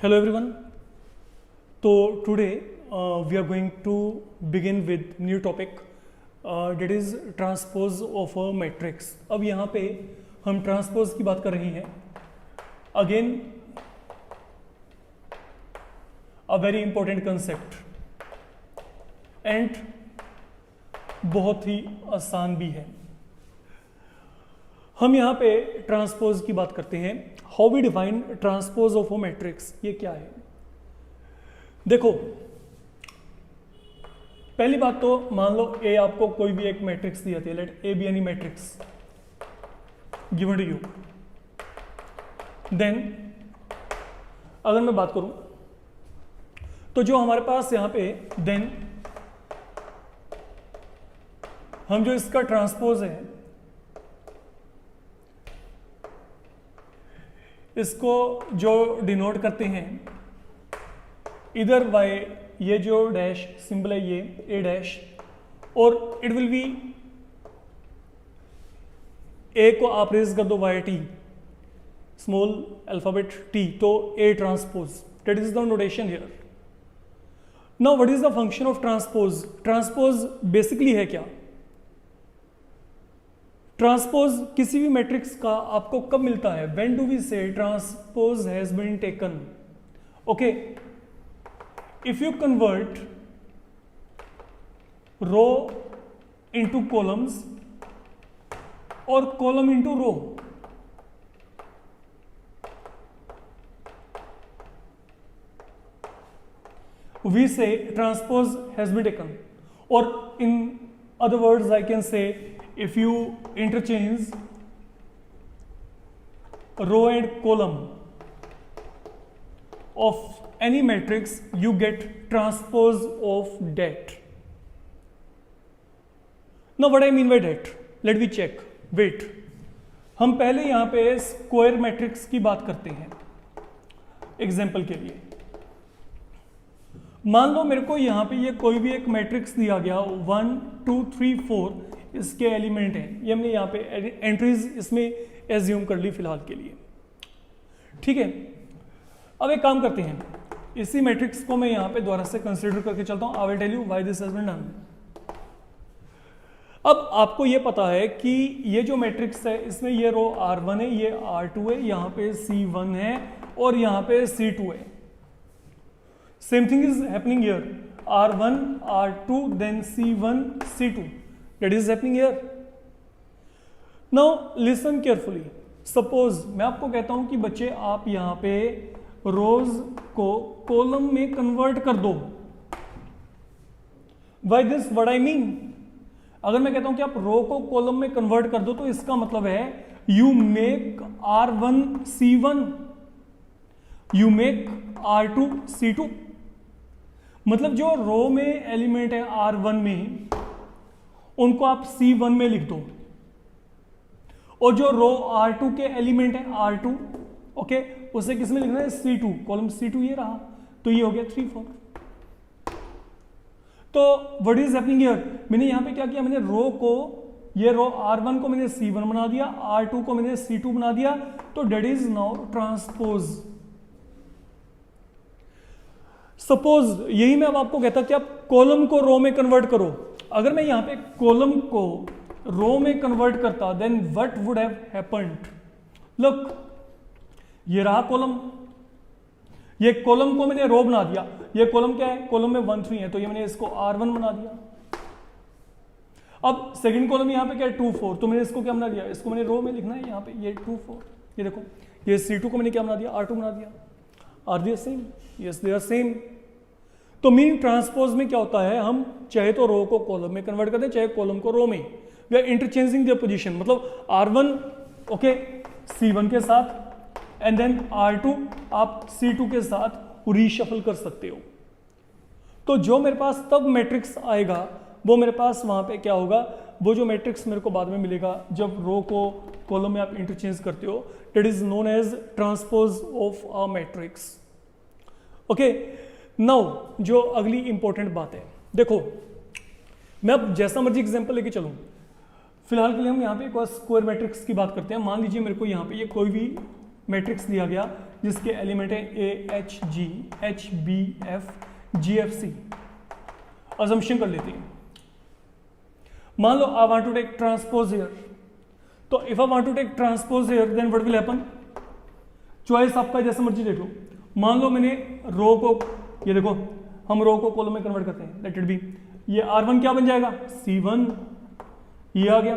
Hello everyone. So today we are going to begin with new topic that is transpose of a matrix. अब यहाँ पे हम transpose की बात कर रहे हैं. Again a very important concept and बहुत ही आसान भी है. हम यहाँ पे ट्रांसपोज की बात करते हैं. How we define transpose of a matrix, ये क्या है? देखो, पहली बात तो मान लो ए आपको कोई भी एक मैट्रिक्स दी जाती है. Let A be any matrix given to you. Then अगर मैं बात करूं तो जो हमारे पास यहां पे देन हम जो इसका ट्रांसपोज है इसको जो डिनोट करते हैं इधर वाई, ये जो डैश सिंबल है ये ए डैश, और इट विल बी ए को आप रेज कर दो Y T small alphabet T, तो A transpose, that is the notation here. Now what is the function of transpose? Transpose basically है क्या? ट्रांसपोज किसी भी मैट्रिक्स का आपको कब मिलता है? When do we say transpose has been taken? Okay, if you convert row into columns और column into row, we say transpose has been taken. और in other words I can say if you interchange row and column of any matrix you get transpose of that. Now what I mean by that, let me check. Wait, हम पहले यहां पे square matrix की बात करते हैं. Example के लिए मान लो मेरे को यहां पे ये कोई भी एक मैट्रिक्स दिया गया 1 2 3 4, इसके एलिमेंट हैं. ये हमने यहाँ पे एंट्रीज इसमें एज्यूम कर ली फिलहाल के लिए. ठीक है, अब एक काम करते हैं, इसी मैट्रिक्स को मैं यहाँ पे दोबारा से कंसीडर करके चलता हूँ. I will tell you why this has been done. अब आपको ये पता है कि ये जो मैट्रिक्स है इसमें ये रो R1 है, ये R2 है, यहाँ पे C1 है और यहाँ पे C2 है. Same thing is happening here, R1 R2 then C1 C2. That is happening here. Now listen carefully. Suppose मैं आपको कहता हूं कि बच्चे आप यहां पे रोज को कॉलम में कन्वर्ट कर दो. By this what I mean? अगर मैं कहता हूं कि आप रो को कॉलम में कन्वर्ट कर दो तो इसका मतलब है you make R1 C1, you make R2 C2. मतलब जो रो में एलिमेंट है R1 में उनको आप C1 में लिख दो, और जो रो R2 के एलिमेंट है R2, ओके, उसे किस में लिखना है? C2, कॉलम C2 ये रहा, तो ये हो गया 3 4. तो व्हाट इज हैपनिंग हियर? मैंने यहां पे क्या किया, मैंने रो को, ये रो R1 को मैंने C1 बना दिया, R2 को मैंने C2 बना दिया, तो that is now transpose. Suppose यही मैं अब आपको कहता कि आप कॉलम को रो में कन्वर्ट करो. अगर मैं यहां पे कॉलम को रो में कन्वर्ट करता then what would have happened? Look, ये रहा कॉलम, ये कॉलम को मैंने रो बना दिया. ये कॉलम क्या है? कॉलम में 1 3 है, तो ये मैंने इसको R1 बना दिया. अब सेकंड कॉलम यहां पे क्या है? 2 4, तो मैंने इसको क्या बना दिया? इसको मैंने रो में लिखना है यहां पे, ये 2 4. ये देखो, ये C2 को मैंने क्या बना दिया? R2 बना दिया. Are they same? Yes they are same. तो मीन ट्रांसपोज में क्या होता है, हम चाहे तो रो को कॉलम में कन्वर्ट करते हैं, चाहे कॉलम को रो में. We are interchanging the position, मतलब R1 ओके C1 के साथ एंड देन R2 आप C2 के साथ रीशफल कर सकते हो. तो जो मेरे पास तब मैट्रिक्स आएगा वो मेरे पास वहां पे क्या होगा, वो जो मैट्रिक्स मेरे को बाद में मिलेगा जब रो को कॉलम में आप इंटरचेंज करते हो, that is known as transpose of a matrix. Okay, now जो अगली इंपॉर्टेंट बात है, देखो मैं अब जैसा मर्जी एग्जांपल लेके चलूं, फिलहाल के लिए हम यहाँ पे एक स्क्वायर मैट्रिक्स की बात करते हैं. मान लीजिए मेरे को यहाँ पे ये कोई भी मैट्रिक्स दिया गया जिसके एलिमेंट है A H G H B F G F C. Assumption कर लेते हैं, मान लो I want to take transpose here, तो if I want to take transpose here then what will happen, choice आपका जैसे मर्जी देख लो। मान लो मैंने रो को, ये देखो हम रो को कॉलम में कन्वर्ट करते हैं, लेट इट बी, ये R1 क्या बन जाएगा C1, ये आ गया।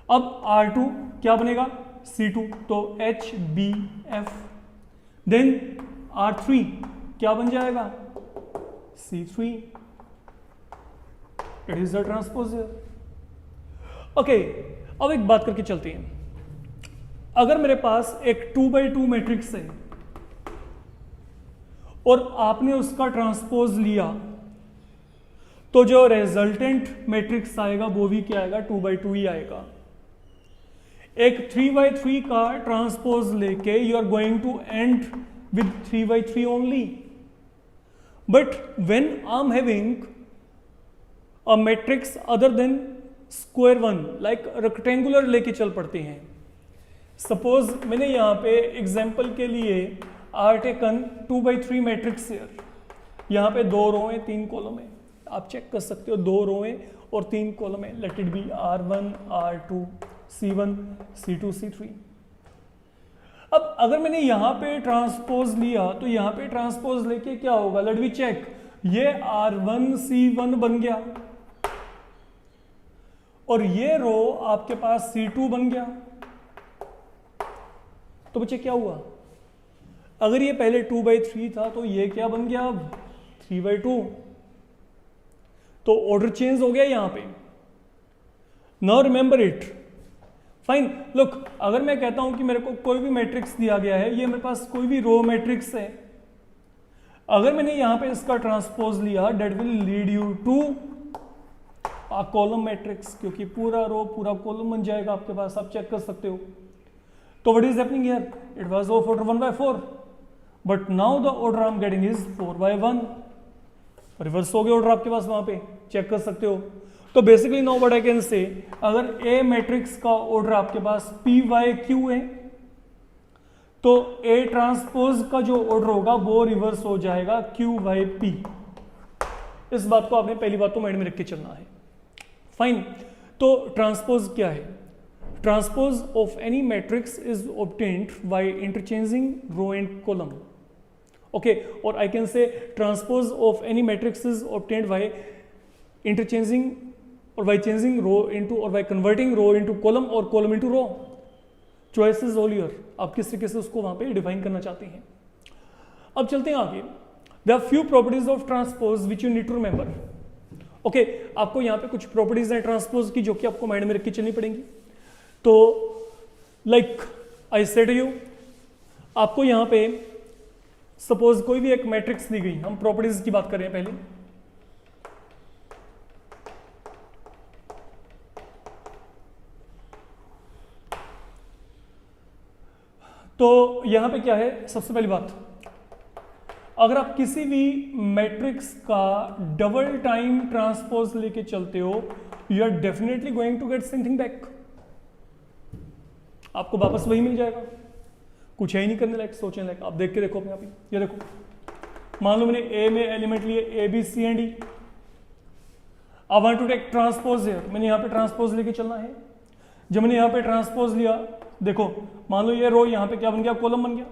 अब R2 क्या बनेगा C2, तो HBF, देन R3 क्या बन जाएगा C3, it is the transposer. Okay, अब एक बात करके चलते हैं, अगर मेरे पास एक 2x2 मैट्रिक्स है और आपने उसका ट्रांसपोज लिया, तो जो रिजल्टेंट मैट्रिक्स आएगा वो भी क्या आएगा 2x2 ही आएगा। एक 3x3 का ट्रांसपोज लेके you are going to end with 3x3 only, but when I am having a matrix other than square one, like rectangular लेके चल पड़ते हैं। सपोज मैंने यहाँ पे एग्जाम्पल के लिए are taken 2x3 matrix here, यहाँ पे 2 रो हैं 3 कॉलम है, आप चेक कर सकते हो 2 रो हैं और 3 कॉलम है, let it be R1 R2 C1 C2 C3। अब अगर मैंने यहाँ पे ट्रांसपोज लिया, तो यहाँ पे ट्रांसपोज लेके क्या होगा, लेट वी चेक, ये R1 C1 बन गया और ये रो आपके पास C2 बन गया। तो बच्चे क्या हुआ, अगर ये पहले 2x3 था तो ये क्या बन गया अब 3x2, तो ऑर्डर चेंज हो गया यहां पे। Now remember it, fine. Look, अगर मैं कहता हूं कि मेरे को कोई भी मैट्रिक्स दिया गया है, ये मेरे पास कोई भी रो मैट्रिक्स है, अगर मैंने यहां पे इसका ट्रांसपोज लिया, that will lead you to a column matrix, क्योंकि पूरा रो पूरा कॉलम बन जाएगा आपके पास, आप चेक कर सकते हो। तो what is happening here, it was of order 1/4, but now the order I am getting is 4/1, reverse हो गया ऑर्डर आपके पास, वहां पे चेक कर सकते हो। तो basically now what I can से, अगर ए मैट्रिक्स का ऑर्डर आपके पास PYQ है, तो ए ट्रांसपोज का जो ऑर्डर होगा वो रिवर्स हो जाएगा QYP। इस बात को आपने पहली बात तो माइंड में रख के चलना है, फाइन। तो ट्रांसपोज क्या है, transpose of any matrix is obtained by interchanging row and column, okay. और I can say transpose of any matrix is obtained by interchanging और बाय चेंजिंग रो इनटू और by converting row into column और column into row. Choice is all your, आप किस तरीके से उसको वहां पे डिफाइन करना चाहते हैं। अब चलते हैं आगे, there are few properties of transpose which you need to remember, okay. आपको यहाँ पे कुछ प्रॉपर्टीज हैं ट्रांसपोज की जो कि आपको माइंड में रख के चलनी पड़ेंगी। तो लाइक आई सेड यू, आपको यहाँ पे सपोज कोई भी एक मैट्रिक्स दी गई, हम प्रॉपर्टीज की बात कर रहे हैं पहले। तो यहां पे क्या है, सबसे पहली बात, अगर आप किसी भी मैट्रिक्स का डबल टाइम ट्रांसपोज लेके चलते हो, you are definitely going to get something back, आपको वापस वही मिल जाएगा, कुछ है ही नहीं करने लायक, सोचने लायक। आप देख के देखो अपने आप ही, ये देखो, मान लो मैंने ए में एलिमेंट लिए ABCD, I want to take transpose here, मैंने यहाँ पे ट्रांसपोज लेके चलना है। जब मैंने यहाँ पे ट्रांसपोज लिया, देखो मान लो ये रो यहाँ पे क्या बन गया, कॉलम बन गया,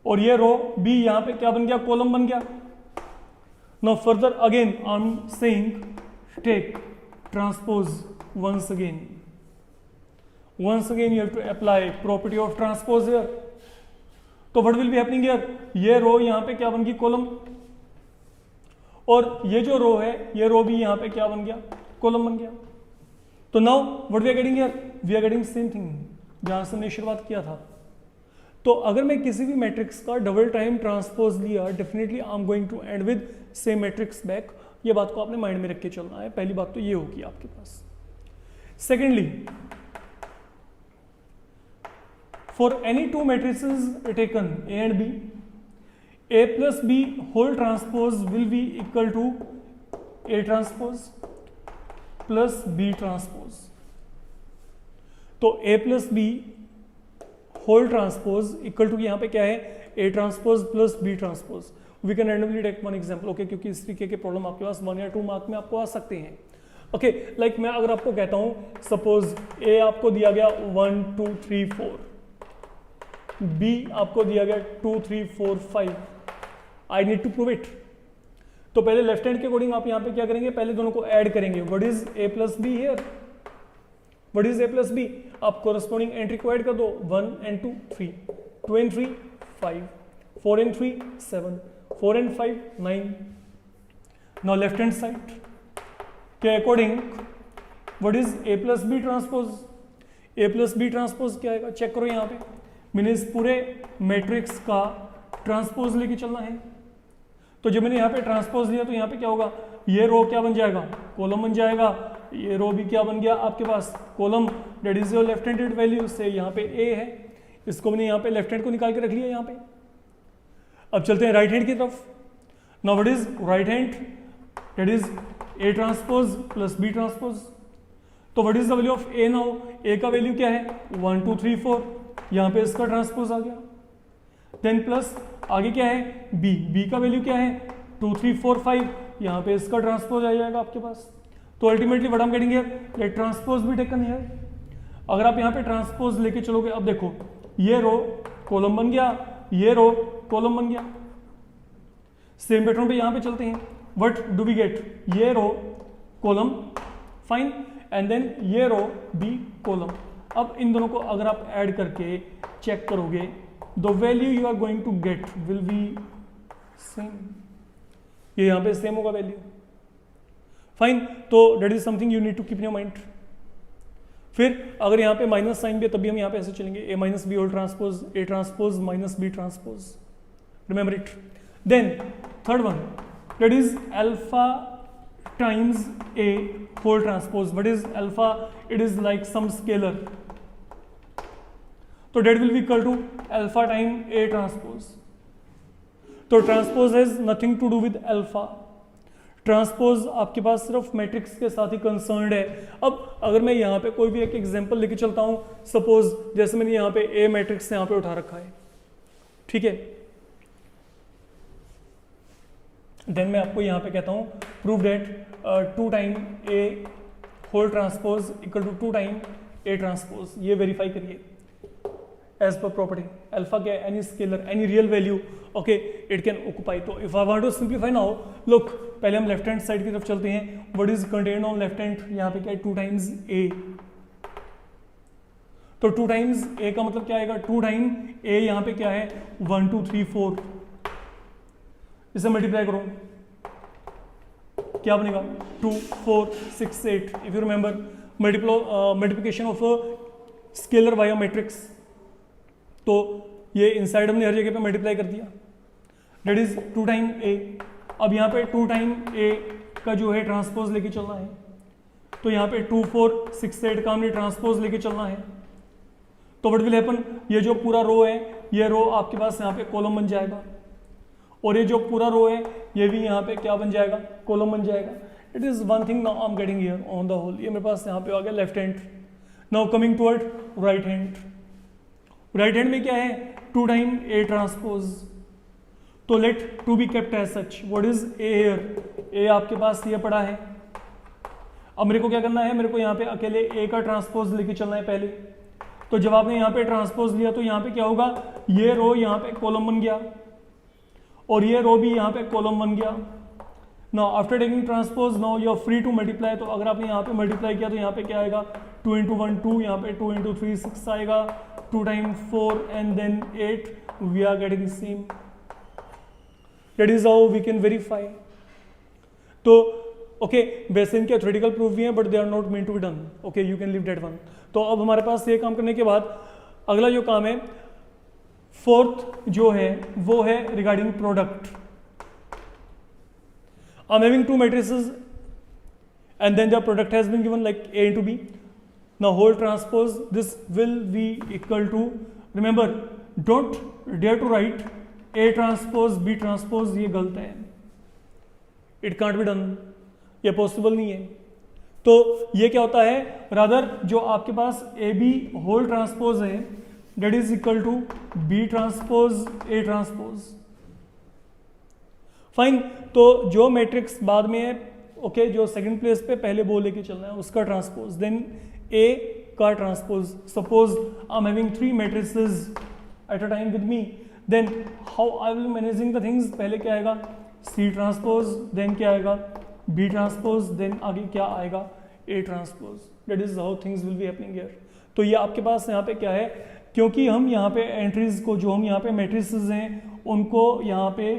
और ये रो B यहाँ पे क्या बन गया, कॉलम बन गया। Now further again I am saying take transpose once again you have to apply property of transpose here। तो what will be happening here, ये रो यहाँ पे क्या बन गई, कॉलम, और ये जो रो है ये रो भी यहाँ पे क्या बन गया, कॉलम बन गया। तो now what we are getting here, we are getting same thing जहां से हमने शुरुआत किया था। तो अगर मैं किसी भी मैट्रिक्स का डबल टाइम ट्रांसपोज लिया, definitely I am going to end with same matrix back. ये बात को आपने माइंड में रख के चलना है, पहली बात तो ये होगी आपके पास। Secondly, for any two matrices taken A and B, A plus B whole transpose will be equal to A transpose plus B transpose। तो A plus B whole transpose equal to यहाँ पे क्या है A transpose plus B transpose. We can randomly take one example. Okay, क्योंकि इस तरीके के problem आपके पास 1 या 2 मार्क में आपको आ सकते हैं. ओके, लाइक मैं अगर आपको कहता हूं सपोज A आपको दिया गया 1 2 3 4, B आपको दिया गया 2 3 4 5. I need to prove it. तो पहले लेफ्ट हैंड के अकॉर्डिंग आप यहाँ पे क्या करेंगे, पहले दोनों को ऐड करेंगे. What is A plus B here, what is A plus B. आप कोरस्पॉन्डिंग एंट्री को ऐड कर दो. 1 and 2 3, 2 and 3 5, 4 and 3 7, 4 and 5 9. Now left hand side के according what is A plus B transpose. A plus B transpose क्या आएगा, check करो यहाँ पे. मैंने इस पूरे मैट्रिक्स का ट्रांसपोज लेके चलना है. तो जब मैंने यहाँ पे ट्रांसपोज लिया तो यहाँ पे क्या होगा, ये रो क्या बन जाएगा, कॉलम बन जाएगा. ये रो भी क्या बन गया आपके पास, column. That is your left handed value. से यहाँ पे A है, इसको मैंने यहाँ पे लेफ्ट हैंड को निकाल के रख लिया यहाँ पे. अब चलते हैं राइट हैंड की तरफ. Now what is right hand, that is A transpose plus B transpose. तो what is the value of A now, A का वैल्यू क्या है 1 2 3 4, यहाँ पे इसका ट्रांसपोज आ गया. देन प्लस आगे क्या है B का वैल्यू क्या है 2 3 4 5, यहाँ पे इसका ट्रांसपोज आ जाएगा आपके पास. तो ultimately what I am getting here, let transpose be taken here. अगर आप यहाँ पे ट्रांसपोज लेके चलोगे, अब देखो ये रो कॉलम बन गया, ये रो कॉलम बन गया. सेम पैटर्न पे यहाँ पे चलते हैं. व्हाट डू वी गेट, ये row column fine, and then ये रो बी कॉलम. अब इन दोनों को अगर आप ऐड करके चेक करोगे, the value you are going to get will be same. ये यहाँ पे सेम होगा वैल्यू. फाइन, तो that is something you need to keep in your mind. फिर अगर यहाँ पे माइनस साइन भी है, तभी हम यहाँ पे ऐसे चलेंगे, A minus B whole transpose, A transpose minus B transpose. Remember it. Then third one, that is alpha times A whole transpose. What is alpha, it is like some scalar. तो that will be equal to alpha time A transpose. तो transpose has nothing to do with alpha. Transpose आपके पास सिर्फ matrix के साथ ही concerned है. अब अगर मैं यहाँ पे कोई भी एक एग्जांपल लेके चलता हूँ, सपोज जैसे मैंने यहाँ पे A मैट्रिक्स यहाँ पे उठा रखा है, ठीक है. देन मैं आपको यहाँ पे कहता हूँ prove that 2 time A whole transpose equal to 2 time A transpose. ये वेरीफाई करिए एज पर प्रॉपर्टी. अल्फा क्या है, any scalar, any real value, okay, it can occupy. तो if I want to simplify now, look पहले हम left hand side की तरफ चलते हैं. What is contained on left hand, यहाँ पे क्या है 2 टाइम्स A. तो 2 टाइम्स A का मतलब क्या आएगा, 2 टाइम A यहाँ पे क्या है 1 2 3 4. इसे मल्टीप्लाई करो, क्या बनेगा 2 4 6 8. If you remember multiplication of scalar via matrix, तो ये इनसाइड हमने हर जगह पे मल्टीप्लाई कर दिया. That is 2 time A. अब यहाँ पे 2 टाइम A का जो है ट्रांसपोज लेके चलना है. तो यहाँ पे 2 4 6 8 का हमने ट्रांसपोज लेके चलना है. तो व्हाट विल हैपन, ये जो पूरा रो है, ये रो आपके पास यहाँ पे कॉलम बन जाएगा, और ये जो पूरा रो है ये भी यहाँ पे क्या बन जाएगा, कॉलम बन जाएगा. It is one thing now I am getting here on the whole. ये मेरे पास यहाँ पे आ गया left hand. Now coming toward right hand. Right hand में क्या है 2 टाइम A ट्रांसपोज. तो let 2 be kept as such. What is A here, A आपके पास ये पड़ा है. अब मेरे को क्या करना है, मेरे को यहाँ पे अकेले A का ट्रांसपोज लेके चलना है पहले. तो जब आपने यहाँ पे ट्रांसपोज लिया तो यहाँ पे क्या होगा, ये रो यहाँ पे कॉलम बन गया, और ये रो भी यहाँ पे कॉलम बन गया. Now after taking transpose, now you are free to multiply. तो अगर आपने यहाँ पे मल्टीप्लाई किया तो यहाँ पे क्या आएगा 2 into 1 2, यहाँ पे 2 into 3 6 आएगा, 2 times 4 and then 8. We are getting the same. That is how we can verify. तो ओके, वैसे इनके थ्योरेटिकल प्रूफ भी हैं, but they are not mean to be done. Okay, you can leave that one. तो अब हमारे पास ये काम करने के बाद अगला जो काम है, फोर्थ जो है वो है regarding product. I am having 2 matrices and then the product has been given like A into B. Now whole transpose, this will be equal to, remember don't dare to write A transpose B transpose, ये गलत है. It can't be done, ये possible नहीं है. तो ये क्या होता है, रादर जो आपके पास AB होल ट्रांसपोज है that is equal to B transpose A transpose. Fine, तो जो मैट्रिक्स बाद में है, ओके, जो सेकंड प्लेस पे पहले वो लेके चलना है उसका ट्रांसपोज, देन ए का transpose. Suppose I am having 3 matrices at a time with me, then how I will managing the things, पहले क्या आएगा सी ट्रांसपोज, देन क्या आएगा बी ट्रांसपोज, देन आगे क्या आएगा ए transpose. That is how things will be happening here. तो ये आपके पास यहाँ पे क्या है, क्योंकि हम यहाँ पे एंट्रीज को, जो हम यहाँ पे मैट्रिसेस हैं उनको यहाँ पे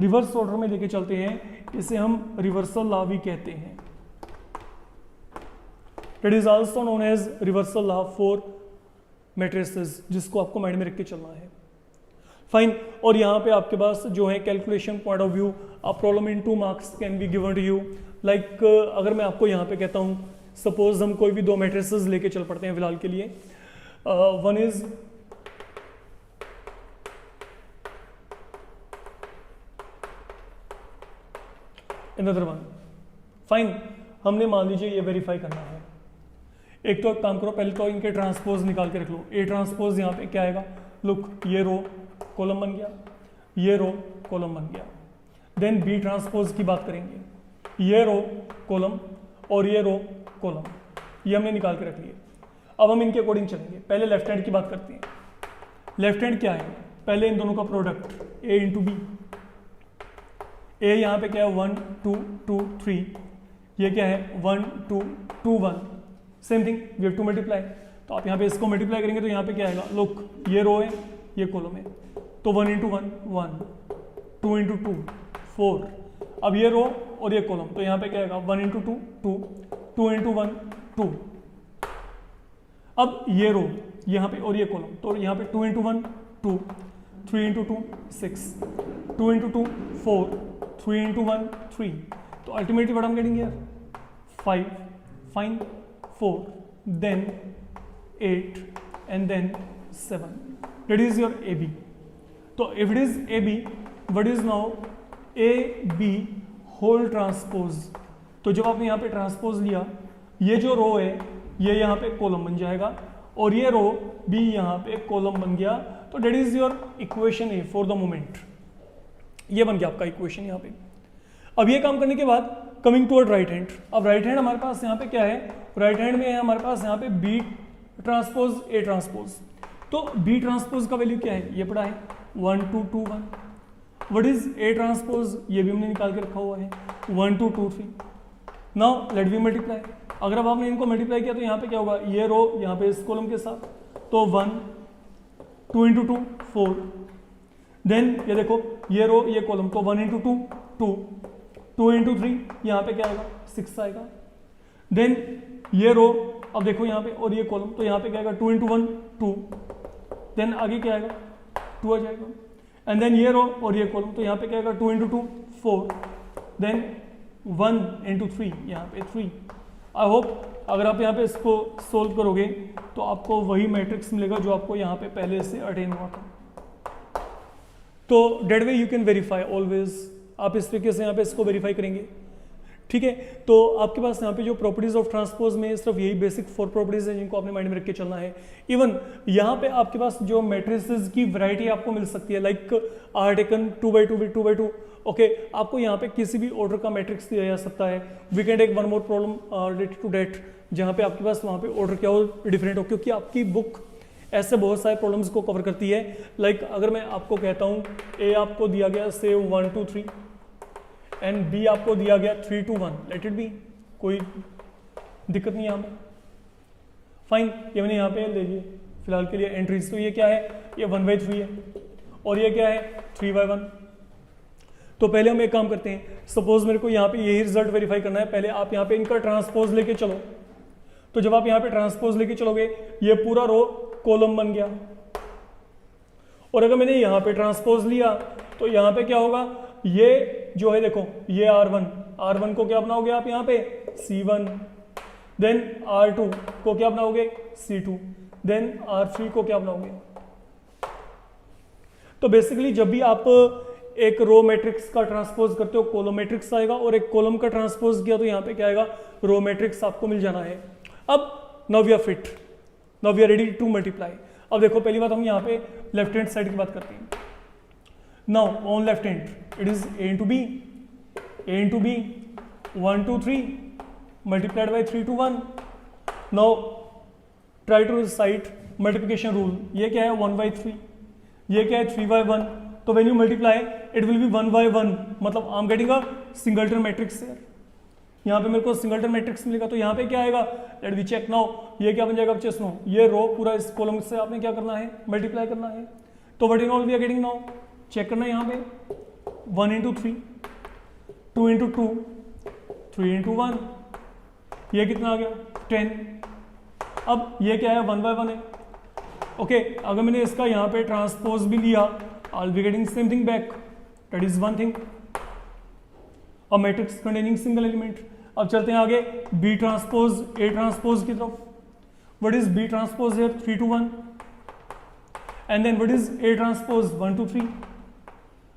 रिवर्स ऑर्डर में लेके चलते हैं, इसे हम रिवर्सल लॉ भी कहते हैं। It is also known as reversal law for matrices, जिसको आपको माइंड में रख के चलना है। फाइन, और यहाँ पे आपके पास जो है calculation point of view, a problem in 2 marks can be given to you. Like अगर मैं आपको यहाँ पे कहता हूँ, सपोज हम कोई भी 2 मैट्रिसेस लेके चल पड़ते हैं फिलहाल के लिए, one is another one. Fine, हमने मान लीजिए ये वेरीफाई करना है। एक तो एक काम करो, पहले तो इनके ट्रांसपोज निकाल के रख लो। ए ट्रांसपोज यहाँ पे क्या आएगा, लुक ये रो कॉलम बन गया, ये रो कॉलम बन गया। देन बी ट्रांसपोज की बात करेंगे, ये रो कॉलम और ये रो कॉलम, ये हमने निकाल के रख लिए। अब हम इनके अकॉर्डिंग चलेंगे। पहले लेफ्ट हैंड की बात करते हैं। लेफ्ट हैंड क्या है, पहले इन दोनों का प्रोडक्ट ए इंटू बी। ए यहाँ पे क्या है 1 2 2 3, ये क्या है 1 2 2 1, same thing we have to multiply. तो आप यहाँ पे इसको मल्टीप्लाई करेंगे तो यहाँ पे क्या आएगा, लुक ये रो है ये कॉलम है, तो 1 इंटू 1 1, 2 इंटू 2 4। अब ये रो और ये कॉलम, तो यहाँ पे क्या आएगा 1 इंटू 2 2, 2 इंटू 1 2। अब ये रो यहाँ पे और ये कॉलम, तो यहाँ पे 2 इंटू 1 2, 3 इंटू 2 6, 2 इंटू 2 4, 3 into 1 3। तो ultimately what I'm getting here 5, fine 4, then 8 and then 7. That is your AB. तो if it is AB, what is now AB whole transpose? तो जब आपने यहाँ पे ट्रांसपोज लिया, ये जो रो है ये यहाँ पे कॉलम बन जाएगा और ये रो भी यहाँ पे कॉलम बन गया। तो that is your equation A for the moment. ये बन गया आपका इक्वेशन यहाँ पे। अब ये काम करने के बाद कमिंग टूवर्ड राइट हैंड। अब राइट हैंड हमारे पास यहाँ पे क्या है, राइट हैंड में है हमारे पास यहाँ पे बी ट्रांसपोज ए ट्रांसपोज। तो बी ट्रांसपोज का वैल्यू क्या है, ये पड़ा है 1 2 2 1। व्हाट इज ए ट्रांसपोज, ये भी हमने निकाल के रखा हुआ है 1 2 2 3। Now let we multiply. अगर अब आपने इनको मल्टीप्लाई किया तो यहाँ पे क्या होगा, ये रो यहाँ पे इस कॉलम के साथ, तो 1 2 इंटू 2 4। देन ये देखो ये रो ये कॉलम, तो 1 इंटू 2 2, 2 इंटू 3 यहाँ पे क्या आएगा 6 आएगा। देन ये रो अब देखो यहाँ पे और ये कॉलम, तो यहाँ पे क्या आएगा 2 इंटू 1 2। देन आगे क्या आएगा 2 आ जाएगा। एंड देन ये रो और ये कॉलम, तो यहाँ पे क्या आएगा 2 इंटू 2 4। देन 1 इंटू 3 यहाँ पे 3। आई होप अगर आप यहाँ पे इसको सोल्व करोगे तो आपको वही मैट्रिक्स मिलेगा जो आपको यहाँ पे पहले से अटेन हुआ था। तो that way you can verify always. आप इस तरीके से यहाँ पे इसको वेरीफाई करेंगे, ठीक है। तो आपके पास यहाँ पे जो प्रॉपर्टीज ऑफ ट्रांसपोज में सिर्फ यही बेसिक 4 प्रॉपर्टीज हैं जिनको आपने माइंड में रख के चलना है। इवन यहाँ पे आपके पास जो मैट्रिसेस की वैरायटी आपको मिल सकती है, like are taken 2x2 with 2x2। Okay, आपको यहाँ पे किसी भी ऑर्डर का मैट्रिक्स दिया जा सकता है। We can take one more problem related to that, जहाँ पे आपके पास वहाँ पे ऑर्डर क्या हो डिफरेंट हो, क्योंकि आपकी बुक ऐसे बहुत सारे प्रॉब्लम्स को कवर करती है। लाइक अगर मैं आपको कहता हूँ ए आपको दिया गया से 1 2 3 एंड बी आपको दिया गया 3 2 1, लेट इट बी, कोई दिक्कत नहीं यहाँ पे। फाइन, ये मैंने यहाँ पे ले लिए फिलहाल के लिए एंट्रीज। तो ये क्या है, ये 1/3 है और ये क्या है 3/1। तो पहले हम एक काम करते हैं, सपोज मेरे को यहाँ पे यही रिजल्ट वेरीफाई करना है। पहले आप यहाँ पे इनका ट्रांसपोज लेके चलो। तो जब आप यहाँ पे ट्रांसपोज लेके चलोगे ये पूरा रो कॉलम बन गया। और अगर मैंने यहाँ पे ट्रांसपोज लिया तो यहाँ पे क्या होगा, ये जो है देखो ये R1 को क्या बनाओगे आप यहाँ पे C1। देन R2 को क्या बनाओगे C2। देन R3 को क्या बनाओगे। तो बेसिकली जब भी आप एक रो मैट्रिक्स का ट्रांसपोज करते हो कॉलम मैट्रिक्स आएगा, और एक कॉलम का ट्रांसपोज किया तो यहाँ पे क्या आएगा, रो मैट्रिक्स आपको मिल जाना है। अब now we are fit, now we are ready to multiply. अब देखो पहली बात हम यहाँ पे लेफ्ट हैंड साइड की बात करते हैं. Now on left hand it is a into b, 1 2 3 multiplied by 3 to 1. Now try to recite multiplication rule. ये क्या है 1 by 3, ये क्या है 3 by 1. तो when you multiply it will be 1 by 1, मतलब I'm getting a singleton matrix here. यहाँ पे मेरे को सिंगलटन मैट्रिक्स मिलेगा. तो यहाँ पे क्या आएगा, लेट वी चेक नाउ. ये क्या बन जाएगा बच्चे, सुनो, ये रो पूरा इस कॉलम से आपने क्या करना है, मल्टीप्लाई करना है. तो what is all we are getting now, check करना है यहाँ पे 1 into 3, 2 into 2, 3 into 1, ये कितना आ गया 10. अब ये क्या है 1 by 1 है. ओके, अगर मैंने इसका यहाँ पे ट्रांसपोज भी लिया, आई will be getting same thing back. That is one thing, a matrix containing single element. अब चलते हैं आगे बी ट्रांसपोज ए ट्रांसपोज की तरफ. What is B transpose here 3 to 1, and then what is A transpose 1 to 3.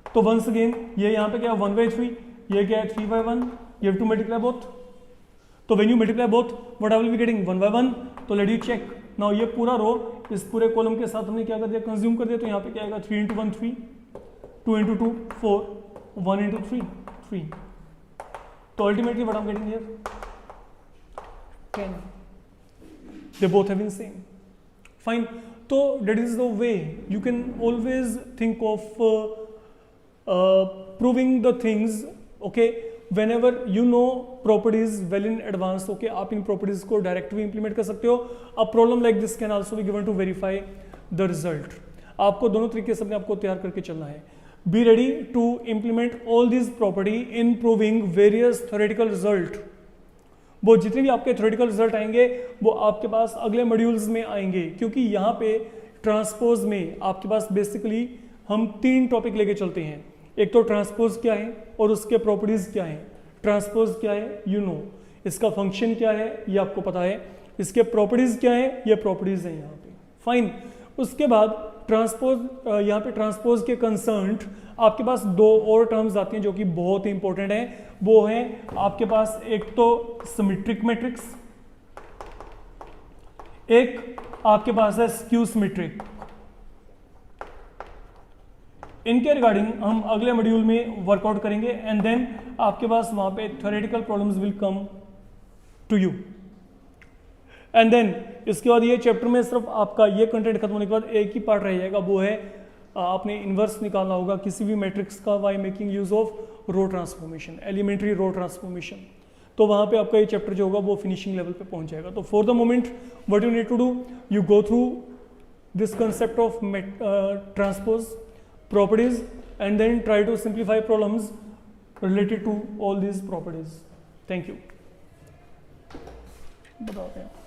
तो once again ये यहाँ पे क्या 1 by 3, ये क्या है 3 by 1. You have to multiply both. तो when you multiply both what I will be getting 1 by 1. तो लेट यू चेक नाउ. ये पूरा रो इस पूरे कॉलम के साथ हमने क्या कर दिया, कंज्यूम कर दिया. तो यहाँ पे क्या आएगा 3 into 1 3, 2 into 2 4, 1 into 3 3. तो ultimately what I am getting here 10. They both have been same. Fine. तो that is the way you can always think of proving the things, okay, whenever you know properties well in advance. okay, आप इन properties को direct भी implement कर सकते हो. A problem like this can also be given to verify the result. आपको दोनों तरीके से अपने आपको तैयार करके चलना है. Be ready to implement all these property in proving various theoretical result. वो जितने भी आपके theoretical result आएंगे वो आपके पास अगले modules में आएंगे, क्योंकि यहाँ पे ट्रांसपोज में आपके पास बेसिकली हम 3 टॉपिक लेके चलते हैं. एक तो ट्रांसपोज क्या है और उसके प्रॉपर्टीज क्या है. ट्रांसपोज क्या है यू नो, इसका फंक्शन क्या है ये आपको पता है, इसके प्रॉपर्टीज क्या है ये प्रॉपर्टीज हैं यहाँ पे. फाइन. उसके बाद ट्रांसपोज, यहाँ पे ट्रांसपोज के कंसर्न आपके पास 2 और टर्म्स आती हैं जो कि बहुत ही इंपॉर्टेंट है. वो है आपके पास एक तो सिमेट्रिक मैट्रिक्स, एक आपके पास है स्क्यू सिमेट्रिक. इनके रिगार्डिंग हम अगले मॉड्यूल में वर्कआउट करेंगे एंड देन आपके पास वहां पे theoretical problems will come to you. And then इसके बाद ये चैप्टर में सिर्फ आपका ये कंटेंट खत्म होने के बाद एक ही पार्ट रह जाएगा, वो है आपने इन्वर्स निकालना होगा किसी भी मैट्रिक्स का by making use of row transformation, elementary row transformation. तो वहां पे आपका ये चैप्टर जो होगा वो फिनिशिंग लेवल पे पहुंच जाएगा. तो for the moment what you need to do, you go through this concept of transpose, properties, and then try to simplify problems related to all these properties. Thank you. बताते हैं.